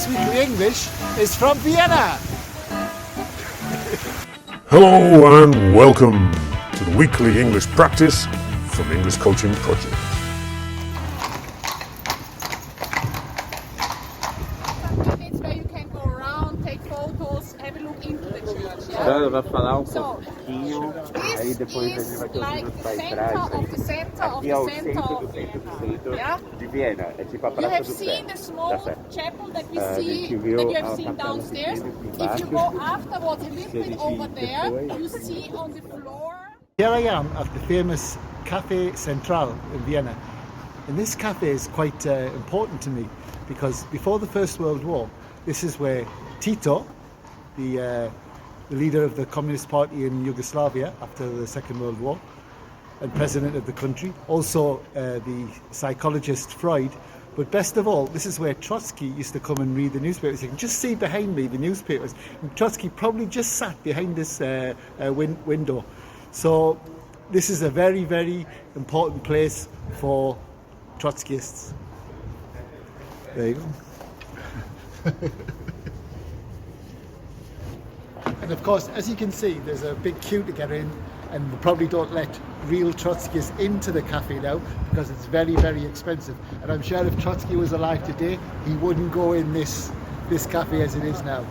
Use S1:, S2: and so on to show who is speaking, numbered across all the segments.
S1: This Weekly English is from Vienna.
S2: Hello and welcome to the weekly English practice from English Coaching Project.
S3: It's where you can go around, take photos, have a look into the church.
S4: Então, vai falar pouquinho, aí depois a gente vai ter os livros para ir atrás. Aqui é o centro do de Viena, é tipo a
S3: You
S4: Praça
S3: have
S4: do
S3: seen
S4: Tram.
S3: the small chapel that we
S4: A
S3: see,
S4: gente viu
S3: that you have
S4: a
S3: seen
S4: capela
S3: downstairs.
S4: embaixo.
S3: If you go afterwards a little
S4: Se a
S3: bit
S4: gente
S3: over there,
S4: depois-
S3: you see on the floor.
S1: Here I am at the famous Café Central in Vienna. And this cafe is quite important to me because before the First World War, this is where Tito, the leader of the Communist Party in Yugoslavia after the Second World War and president of the country, also the psychologist Freud, but best of all, this is where Trotsky used to come and read the newspapers. You can just see behind me the newspapers. And Trotsky probably just sat behind this window. So this is a very, very important place for Trotskyists. There you go. And of course, as you can see, there's a big queue to get in, and they probably don't let real Trotskyists into the cafe now because it's very, very expensive. And I'm sure if Trotsky was alive today, he wouldn't go in this cafe as it is now.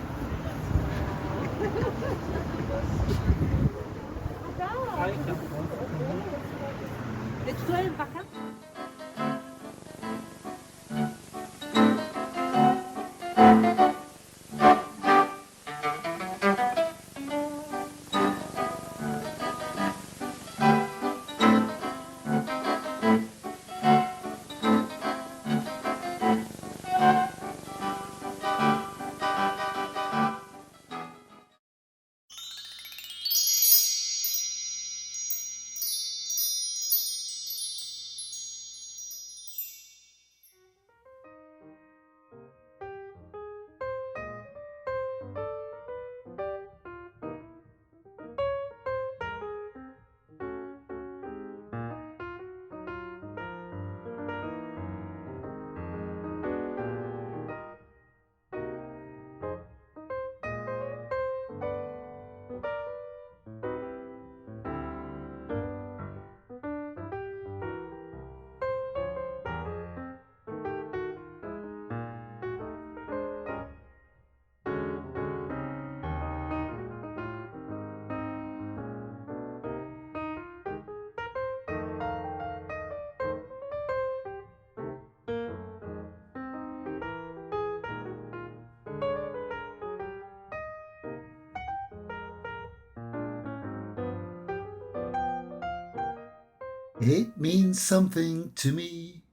S1: It means something to me,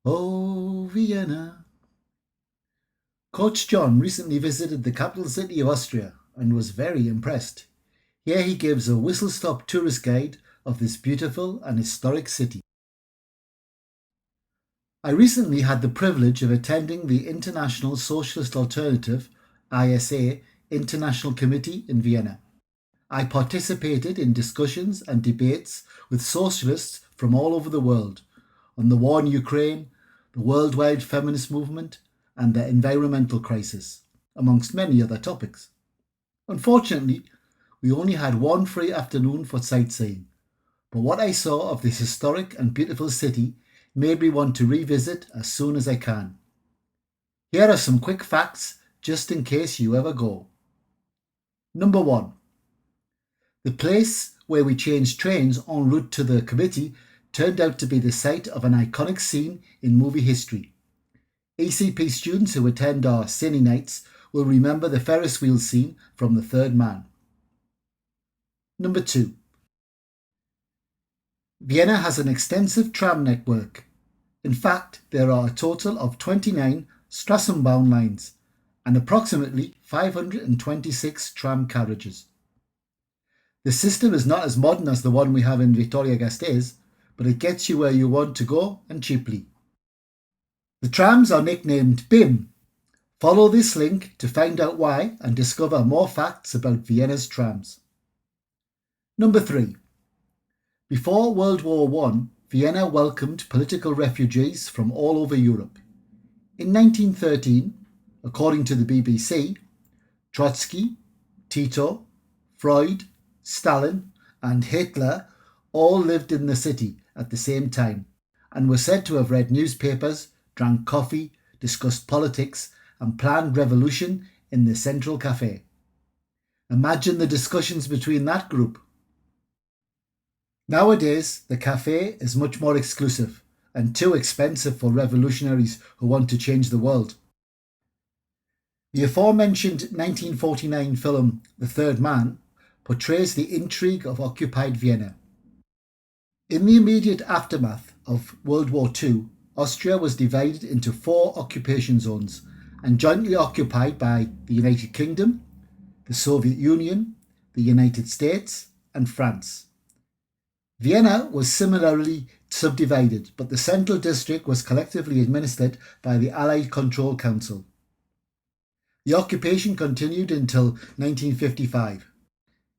S1: oh Vienna. Coach John recently visited the capital city of Austria and was very impressed. Here he gives a whistle-stop tourist guide of this beautiful and historic city. I recently had the privilege of attending the International Socialist Alternative, ISA, International Committee in Vienna. I participated in discussions and debates with socialists from all over the world on the war in Ukraine, the worldwide feminist movement, and the environmental crisis, amongst many other topics. Unfortunately, we only had one free afternoon for sightseeing, but what I saw of this historic and beautiful city made me want to revisit as soon as I can. Here are some quick facts just in case you ever go. Number 1. The place where we changed trains en route to the committee turned out to be the site of an iconic scene in movie history. ECP students who attend our Cine Nights will remember the Ferris wheel scene from The Third Man. Number 2. Vienna has an extensive tram network. In fact, there are a total of 29 Straßenbahn lines and approximately 526 tram carriages. The system is not as modern as the one we have in Vitoria-Gasteiz, but it gets you where you want to go and cheaply. The trams are nicknamed BIM. Follow this link to find out why and discover more facts about Vienna's trams. Number 3. Before World War I, Vienna welcomed political refugees from all over Europe. In 1913, According to the BBC, Trotsky, Tito, Freud, Stalin, and Hitler all lived in the city at the same time and were said to have read newspapers, drank coffee, discussed politics, and planned revolution in the Central Café. Imagine the discussions between that group. Nowadays, the café is much more exclusive and too expensive for revolutionaries who want to change the world. The aforementioned 1949 film The Third Man portrays the intrigue of occupied Vienna. In the immediate aftermath of World War II, Austria was divided into 4 occupation zones and jointly occupied by the United Kingdom, the Soviet Union, the United States, and France. Vienna was similarly subdivided, but the central district was collectively administered by the Allied Control Council. The occupation continued until 1955.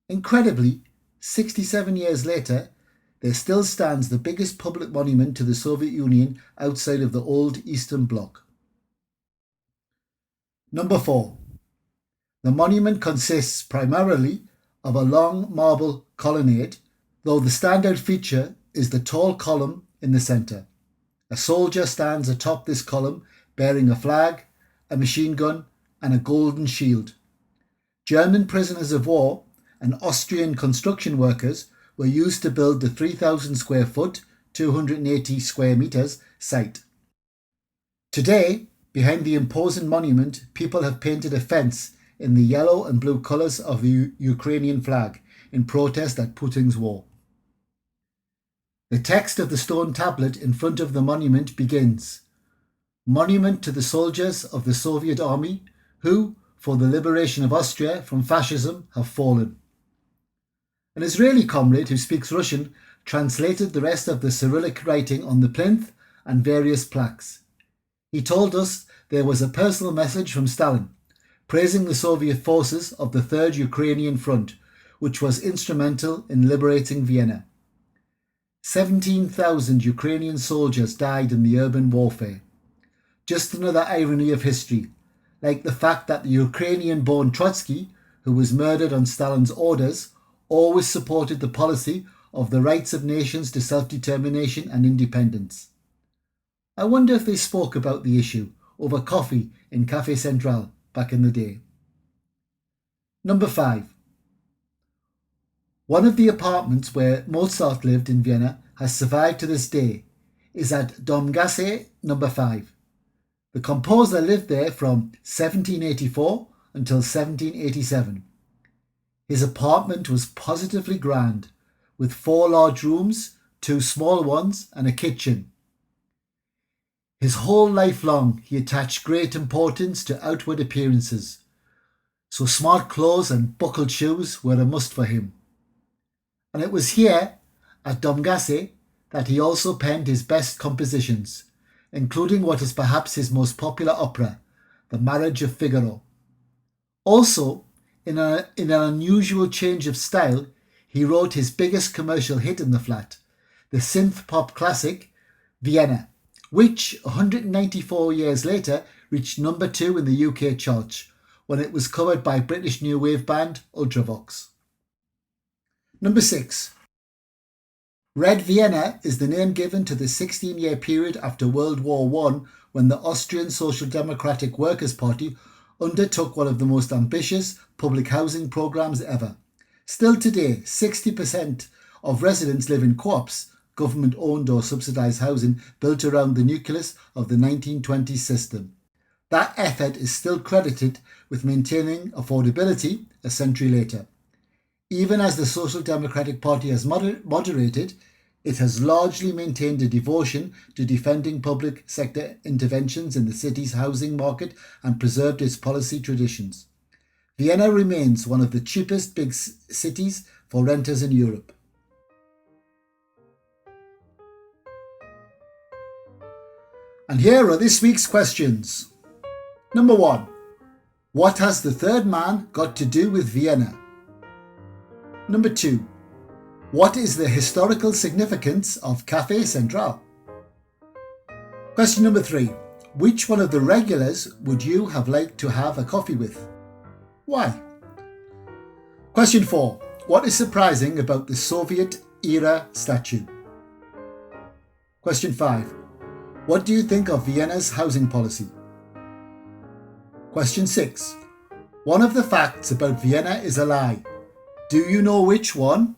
S1: Incredibly, 67 years later, there still stands the biggest public monument to the Soviet Union outside of the old Eastern Bloc. Number 4. The monument consists primarily of a long marble colonnade, though the standout feature is the tall column in the centre. A soldier stands atop this column bearing a flag, a machine gun, and a golden shield. German prisoners of war and Austrian construction workers were used to build the 3,000 square foot, 280 square metres site. Today, behind the imposing monument, people have painted a fence in the yellow and blue colours of the Ukrainian flag in protest at Putin's war. The text of the stone tablet in front of the monument begins, "Monument to the soldiers of the Soviet Army who, for the liberation of Austria from fascism, have fallen." An Israeli comrade who speaks Russian translated the rest of the Cyrillic writing on the plinth and various plaques. He told us there was a personal message from Stalin, praising the Soviet forces of the Third Ukrainian Front, which was instrumental in liberating Vienna. 17,000 Ukrainian soldiers died in the urban warfare. Just another irony of history, like the fact that the Ukrainian-born Trotsky, who was murdered on Stalin's orders, always supported the policy of the rights of nations to self-determination and independence. I wonder if they spoke about the issue over coffee in Café Central back in the day. Number 5. One of the apartments where Mozart lived in Vienna has survived to this day, is at Domgasse number 5. The composer lived there from 1784 until 1787. His apartment was positively grand, with 4 large rooms, 2 small ones, and a kitchen. His whole life long he attached great importance to outward appearances, so smart clothes and buckled shoes were a must for him. And it was here, at Domgasse, that he also penned his best compositions, including what is perhaps his most popular opera, The Marriage of Figaro. Also, in an unusual change of style, he wrote his biggest commercial hit in the flat, the synth-pop classic Vienna, which 194 years later reached number 2 in the UK charts when it was covered by British new wave band Ultravox. Number 6. Red Vienna is the name given to the 16-year period after World War I when the Austrian Social Democratic Workers' Party undertook one of the most ambitious public housing programmes ever. Still today, 60% of residents live in co-ops, government-owned or subsidised housing built around the nucleus of the 1920s system. That effort is still credited with maintaining affordability a century later. Even as the Social Democratic Party has moderated, it has largely maintained a devotion to defending public sector interventions in the city's housing market and preserved its policy traditions. Vienna remains one of the cheapest big cities for renters in Europe. And here are this week's questions. Number 1. What has the third man got to do with Vienna? Number 2. What is the historical significance of Café Central? Question number 3. Which one of the regulars would you have liked to have a coffee with? Why? Question 4. What is surprising about the Soviet-era statue? Question 5. What do you think of Vienna's housing policy? Question 6. One of the facts about Vienna is a lie. Do you know which one?